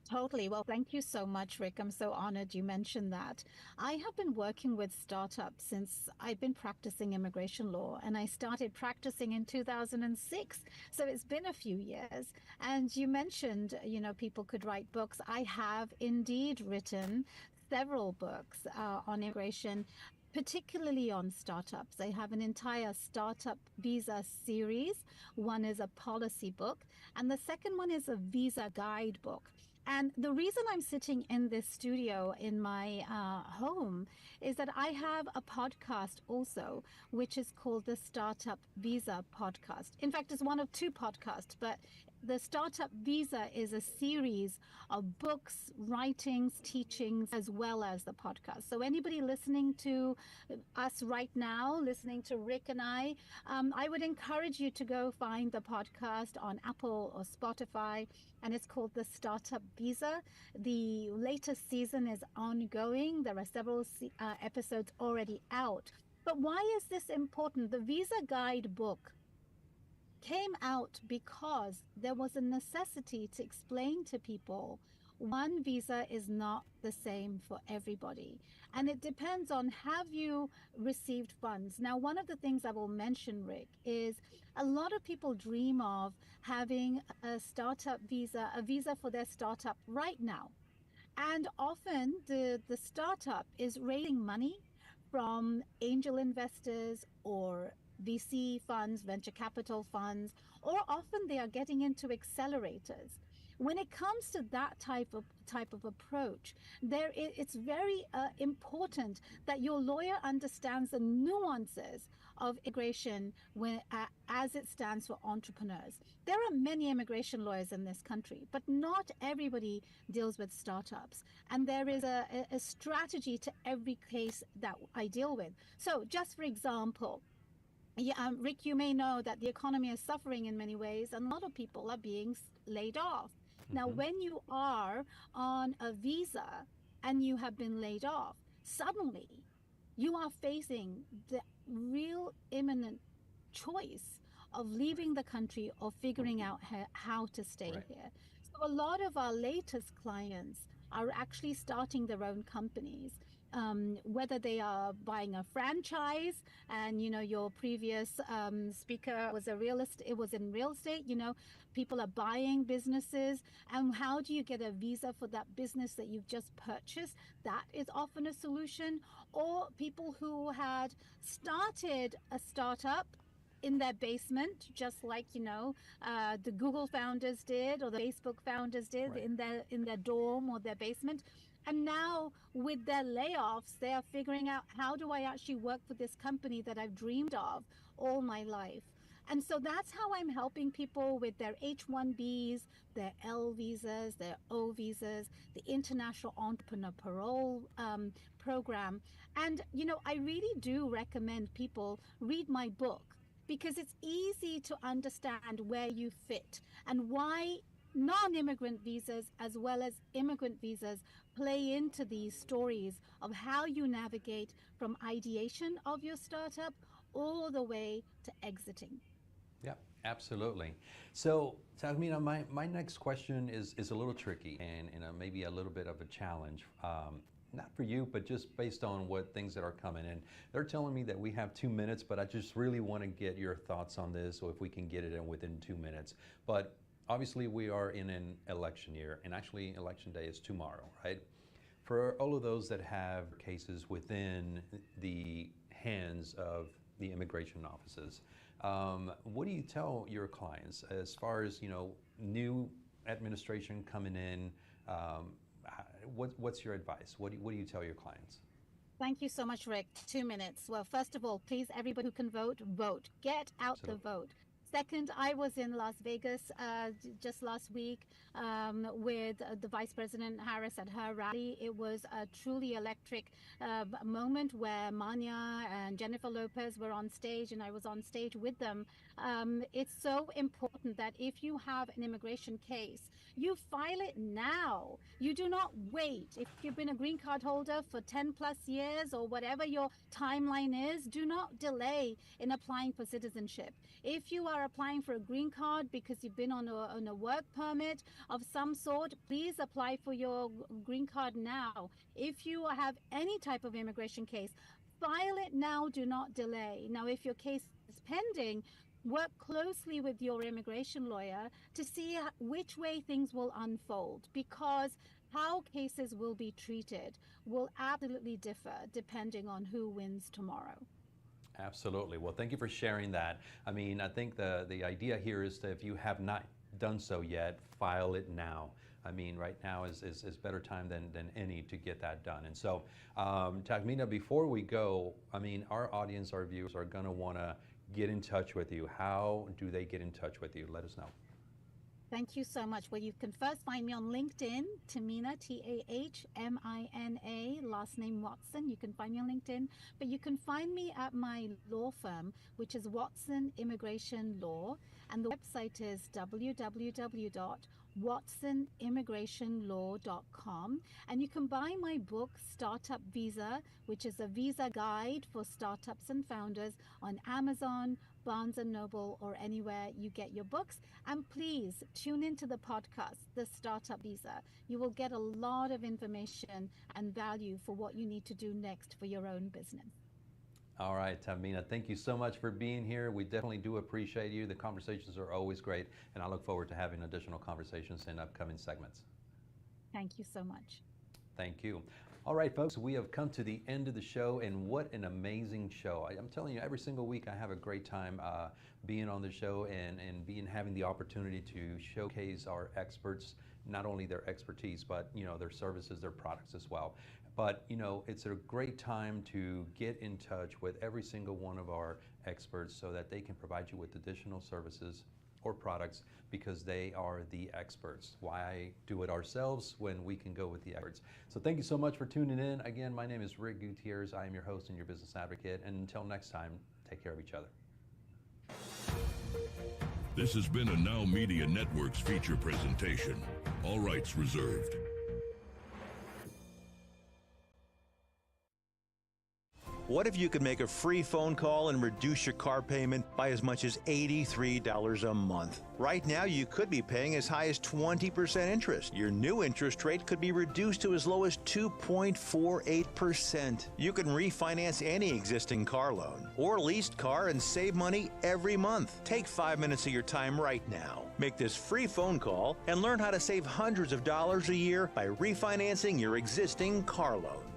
Totally. Well, thank you so much, Rick. I'm so honored you mentioned that. I have been working with startups since I've been practicing immigration law, and I started practicing in 2006. So it's been a few years. And you mentioned, people could write books. I have indeed written several books on immigration, particularly on startups. I have an entire startup visa series. One is a policy book, and the second one is a visa guidebook. And the reason I'm sitting in this studio in my home is that I have a podcast also, which is called the Startup Visa Podcast. In fact, it's one of two podcasts, but the Startup Visa is a series of books, writings, teachings, as well as the podcast. So anybody listening to us right now, listening to Rick and I would encourage you to go find the podcast on Apple or Spotify, and it's called the Startup Visa. The latest season is ongoing. There are several episodes already out. But why is this important? The Visa Guide book came out because there was a necessity to explain to people one visa is not the same for everybody. And it depends on have you received funds. Now, one of the things I will mention, Rick, is a lot of people dream of having a startup visa, a visa for their startup right now. And often the startup is raising money from angel investors or VC funds, venture capital funds, or often they are getting into accelerators. When it comes to that type of approach, it's very important that your lawyer understands the nuances of immigration as it stands for entrepreneurs. There are many immigration lawyers in this country, but not everybody deals with startups. And there is a strategy to every case that I deal with. So just for example, Rick, you may know that the economy is suffering in many ways, and a lot of people are being laid off. Now, Hmm. when you are on a visa and you have been laid off, suddenly you are facing the real imminent choice of leaving the country or figuring out how to stay Right. here. So, a lot of our latest clients are actually starting their own companies. Whether they are buying a franchise, and your previous speaker was it was in real estate. People are buying businesses, and how do you get a visa for that business that you've just purchased? That is often a solution. Or people who had started a startup in their basement, just like the Google founders did or the Facebook founders did Right. in their dorm or their basement. And now with their layoffs, they are figuring out, how do I actually work for this company that I've dreamed of all my life? And so that's how I'm helping people with their H-1Bs, their L visas, their O visas, the International Entrepreneur Parole program. And I really do recommend people read my book. because it's easy to understand where you fit and why non-immigrant visas as well as immigrant visas play into these stories of how you navigate from ideation of your startup all the way to exiting. Yeah, absolutely. So, Tagmina, my next question is a little tricky and maybe a little bit of a challenge. Not for you, but just based on what things that are coming in. They're telling me that we have 2 minutes, but I just really want to get your thoughts on this, or if we can get it in within 2 minutes. But obviously we are in an election year, and actually election day is tomorrow, right? For all of those that have cases within the hands of the immigration offices, what do you tell your clients as far as, new administration coming in? What's your advice? What do you tell your clients? Thank you so much, Rick. 2 minutes. Well, first of all, please, everybody who can vote, vote. Get out the vote. Second, I was in Las Vegas just last week with the Vice President Harris at her rally. It was a truly electric moment where Manya and Jennifer Lopez were on stage, and I was on stage with them. It's so important that if you have an immigration case, you file it now. You do not wait. If you've been a green card holder for 10 plus years or whatever your timeline is, do not delay in applying for citizenship. If you are applying for a green card because you've been on a work permit of some sort, please apply for your green card now. If you have any type of immigration case, file it now, do not delay. Now, if your case is pending, work closely with your immigration lawyer to see which way things will unfold, because how cases will be treated will absolutely differ depending on who wins tomorrow. Absolutely. Well, thank you for sharing that. I mean, I think the idea here is that if you have not done so yet, file it now. I mean, right now is better time than any to get that done. And so, Tagmina, before we go, I mean, our audience, our viewers are going to want to get in touch with you. How do they get in touch with you? Let us know. Thank you so much. Well, you can first find me on LinkedIn, Tahmina, Tahmina, last name Watson. You can find me on LinkedIn, but you can find me at my law firm, which is Watson Immigration Law, and the website is www.watsonimmigrationlaw.com, and you can buy my book, Startup Visa, which is a visa guide for startups and founders, on Amazon, Barnes & Noble, or anywhere you get your books. And please tune into the podcast, The Startup Visa. You will get a lot of information and value for what you need to do next for your own business. All right, Tahmina, thank you so much for being here. We definitely do appreciate you. The conversations are always great, and I look forward to having additional conversations in upcoming segments. Thank you so much. Thank you. All right, folks, we have come to the end of the show, and what an amazing show. I'm telling you, every single week I have a great time being on the show and having the opportunity to showcase our experts, not only their expertise, but their services, their products as well. But it's a great time to get in touch with every single one of our experts so that they can provide you with additional services or products, because they are the experts. Why do it ourselves when we can go with the experts? So thank you so much for tuning in. Again, my name is Rick Gutierrez. I am your host and your business advocate. And until next time, take care of each other. This has been a NowMedia Networks feature presentation. All rights reserved. What if you could make a free phone call and reduce your car payment by as much as $83 a month? Right now, you could be paying as high as 20% interest. Your new interest rate could be reduced to as low as 2.48%. You can refinance any existing car loan or leased car and save money every month. Take 5 minutes of your time right now. Make this free phone call and learn how to save hundreds of dollars a year by refinancing your existing car loan.